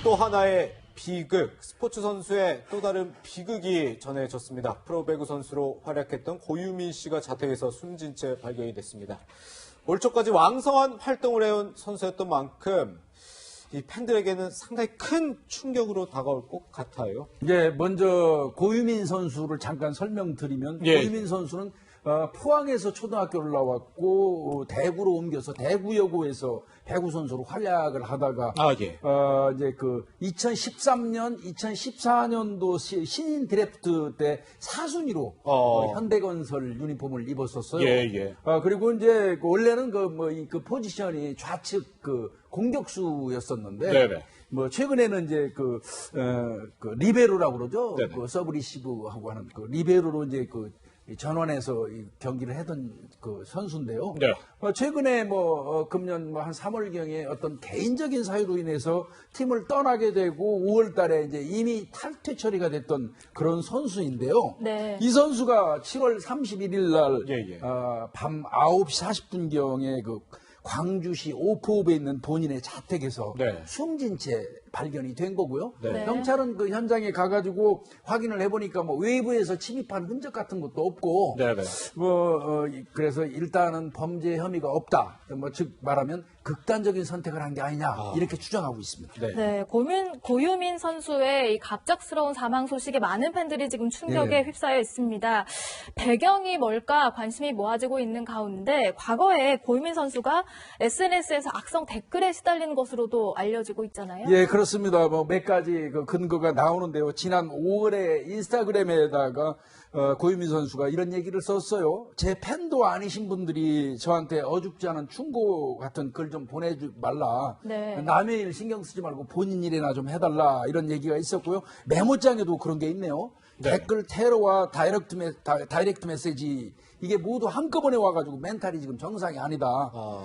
또 하나의 비극, 스포츠 선수의 또 다른 비극이 전해졌습니다. 프로배구 선수로 활약했던 고유민 씨가 자택에서 숨진 채 발견이 됐습니다. 올 초까지 왕성한 활동을 해온 선수였던 만큼 이 팬들에게는 상당히 큰 충격으로 다가올 것 같아요. 예, 먼저 고유민 선수를 잠깐 설명드리면 고유민 선수는 포항에서 초등학교를 나왔고 대구로 옮겨서 대구여고에서 배구 선수로 활약을 하다가 이제 그 2013년, 2014년도 신인 드래프트 때 4순위로 현대건설 유니폼을 입었었어요. 그리고 이제 원래는 그 포지션이 좌측 공격수였었는데 뭐 최근에는 이제 그 리베로라고 그러죠. 그 서브 리시브하고 하는 그 리베로로 이제 그 전원에서 경기를 하던 그 선수인데요. 최근에 금년 한 3월경에 어떤 개인적인 사유로 인해서 팀을 떠나게 되고 5월 달에 이제 이미 탈퇴 처리가 됐던 그런 선수인데요. 이 선수가 7월 31일 날 밤 9시 40분경에 그 광주시 오포읍에 있는 본인의 자택에서 숨진 채 발견이 된 거고요. 경찰은 그 현장에 가가지고 확인을 해보니까 외부에서 침입한 흔적 같은 것도 없고, 그래서 일단은 범죄 혐의가 없다. 즉 말하면 극단적인 선택을 한 게 아니냐 이렇게 추정하고 있습니다. 고유민 선수의 이 갑작스러운 사망 소식에 많은 팬들이 지금 충격에 휩싸여 있습니다. 배경이 뭘까 관심이 모아지고 있는 가운데 과거에 고유민 선수가 SNS에서 악성 댓글에 시달리는 것으로도 알려지고 있잖아요. 예, 그렇습니다. 몇 가지 그 근거가 나오는데요. 지난 5월에 인스타그램에다가 고유민 선수가 이런 얘기를 썼어요. 제 팬도 아니신 분들이 저한테 어줍지 않은 충고 같은 글 좀 보내지 말라. 남의 일 신경 쓰지 말고 본인 일이나 좀 해달라. 이런 얘기가 있었고요. 메모장에도 그런 게 있네요. 댓글 테러와 다이렉트 메시지 이게 모두 한꺼번에 와가지고 멘탈이 지금 정상이 아니다.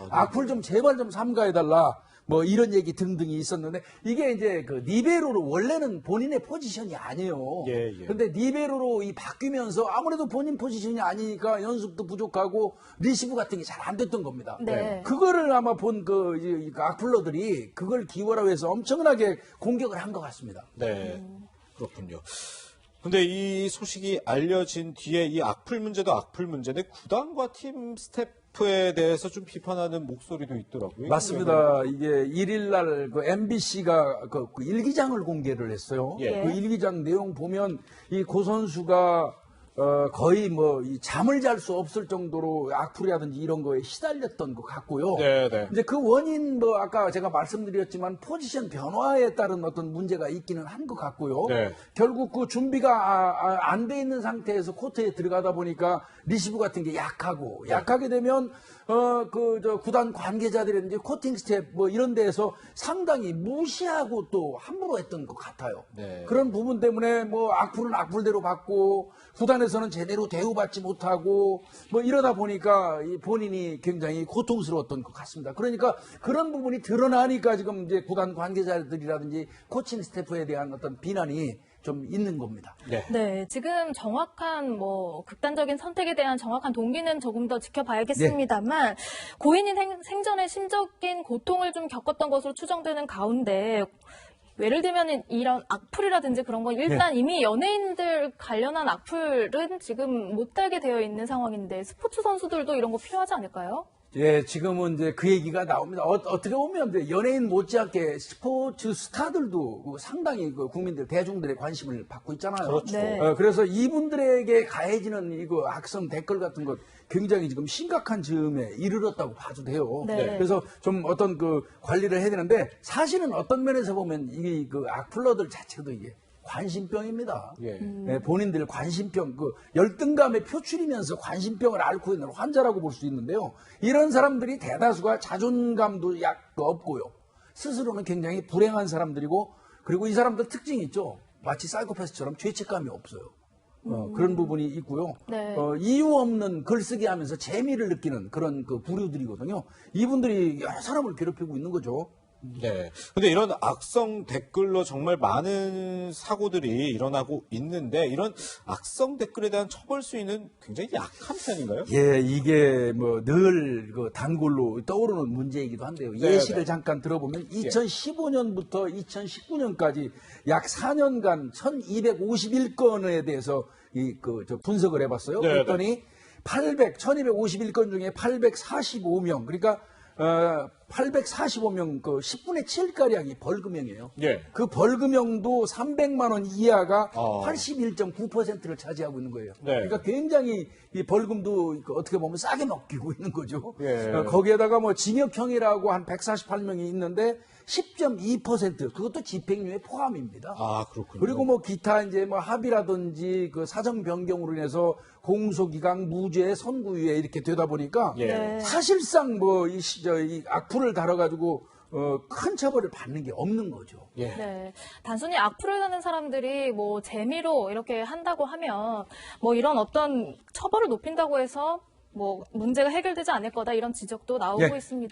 악플 좀 제발 좀 삼가해달라. 이런 얘기 등등이 있었는데, 이게 이제 그 리베로로 원래는 본인의 포지션이 아니에요. 근데 리베로로 바뀌면서 아무래도 본인 포지션이 아니니까 연습도 부족하고 리시브 같은 게 잘 안 됐던 겁니다. 그거를 아마 본 그 악플러들이 그걸 기워라고 해서 엄청나게 공격을 한 것 같습니다. 그렇군요. 근데 이 소식이 알려진 뒤에 이 악플 문제도 악플 문제인데 구단과 팀 스태프에 대해서 좀 비판하는 목소리도 있더라고요. 맞습니다. 이게 1일날 그 MBC가 그 일기장을 공개를 했어요. 그 일기장 내용 보면 이 고 선수가 거의 이 잠을 잘 수 없을 정도로 악플이라든지 이런 거에 시달렸던 것 같고요. 이제 그 원인 아까 제가 말씀드렸지만 포지션 변화에 따른 어떤 문제가 있기는 한 것 같고요. 결국 그 준비가 안 돼 있는 상태에서 코트에 들어가다 보니까 리시브 같은 게 약하게 되면 구단 관계자들이라든지 코팅 스텝 이런 데에서 상당히 무시하고 또 함부로 했던 것 같아요. 그런 부분 때문에 악플은 악플대로 받고 구단에서는 제대로 대우받지 못하고 이러다 보니까 본인이 굉장히 고통스러웠던 것 같습니다. 그러니까 그런 부분이 드러나니까 지금 이제 구단 관계자들이라든지 코칭 스태프에 대한 어떤 비난이 좀 있는 겁니다. 지금 정확한 극단적인 선택에 대한 정확한 동기는 조금 더 지켜봐야겠습니다만 고인이 생전에 심적인 고통을 좀 겪었던 것으로 추정되는 가운데 예를 들면 이런 악플이라든지 그런 건 일단 이미 연예인들 관련한 악플은 지금 못 달게 되어 있는 상황인데 스포츠 선수들도 이런 거 필요하지 않을까요? 지금은 이제 그 얘기가 나옵니다. 어떻게 보면 연예인 못지않게 스포츠 스타들도 상당히 국민들, 대중들의 관심을 받고 있잖아요. 그래서 이분들에게 가해지는 악성 댓글 같은 것 굉장히 지금 심각한 즈음에 이르렀다고 봐도 돼요. 그래서 좀 어떤 관리를 해야 되는데 사실은 어떤 면에서 보면 이 악플러들 자체도 이게 관심병입니다. 본인들 관심병, 열등감에 표출이면서 관심병을 앓고 있는 환자라고 볼 수 있는데요. 이런 사람들이 대다수가 자존감도 없고요. 스스로는 굉장히 불행한 사람들이고, 그리고 이 사람들 특징이 있죠. 마치 사이코패스처럼 죄책감이 없어요. 그런 부분이 있고요. 이유 없는 글쓰기 하면서 재미를 느끼는 그런 부류들이거든요. 이분들이 여러 사람을 괴롭히고 있는 거죠. 네. 근데 이런 악성 댓글로 정말 많은 사고들이 일어나고 있는데 이런 악성 댓글에 대한 처벌 수위는 굉장히 약한 편인가요? 예, 이게 뭐 늘 그 단골로 떠오르는 문제이기도 한데요. 네, 예시를 네. 잠깐 들어보면 2015년부터 2019년까지 약 4년간 1251건에 대해서 저 분석을 해봤어요. 네, 그랬더니 1251건 중에 845명, 그러니까 845명, 그 10분의 7가량이 벌금형이에요. 예. 그 벌금형도 300만 원 이하가 어. 81.9%를 차지하고 있는 거예요. 네. 그러니까 굉장히 이 벌금도 어떻게 보면 싸게 먹히고 있는 거죠. 예. 거기에다가 뭐 징역형이라고 한 148명이 있는데 10.2% 그것도 집행유예 포함입니다. 아, 그렇군요. 그리고 뭐 기타 이제 뭐 합의라든지 그 사정 변경으로 인해서 공소기각 무죄 선고유예 이렇게 되다 보니까 예. 네. 사실상 뭐 이 악플을 달아가지고 큰 처벌을 받는 게 없는 거죠. 예. 네. 단순히 악플을 하는 사람들이 뭐 재미로 이렇게 한다고 하면 뭐 이런 어떤 처벌을 높인다고 해서 뭐 문제가 해결되지 않을 거다 이런 지적도 나오고 예. 있습니다.